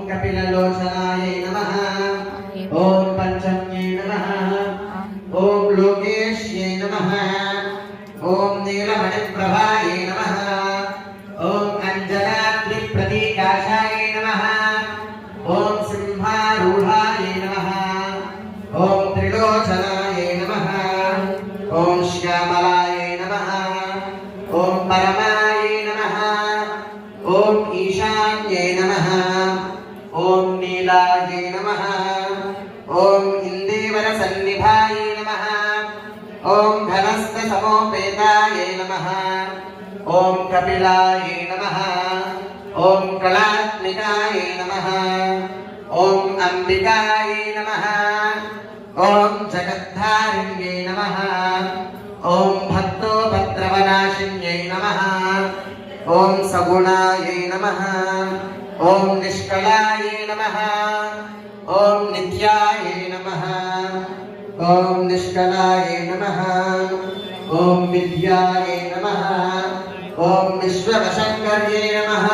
कपिललोचनाय नमः। ओम पंचम्ये नमः। ओम लोकेश्ये नमः। ओम नीलमणिप्रभाय नमः। ओम अंजनाद्रिप्रतीकाशाय नमः। ओम सिंहारूढाय नमः। ओम त्रिलोचनाय नमः। ओम श्यामलाय नमः। ओम परमाय नमः। ओम ईशान्ये नमः। ओम नीलाय नमः। ओम इंदेवरसन्निभाय नमः। ओम घनस्थसमोपेताय नमः। ओम कपिलाय नमः। ओम कलात्मिकाय नमः। ओम अंबिकाय नमः। ओम जगद्धारिण्ये नमः। ओम भक्तोपद्रवनाशिन्यै नमः। ओम सगुणाय नमः। ओम निष्कलाय नमः। ओम नित्याय नमः। ओम निष्कलाय नमः। ओम विद्याय नमः। ओम विश्ववशंकर्ये नमः।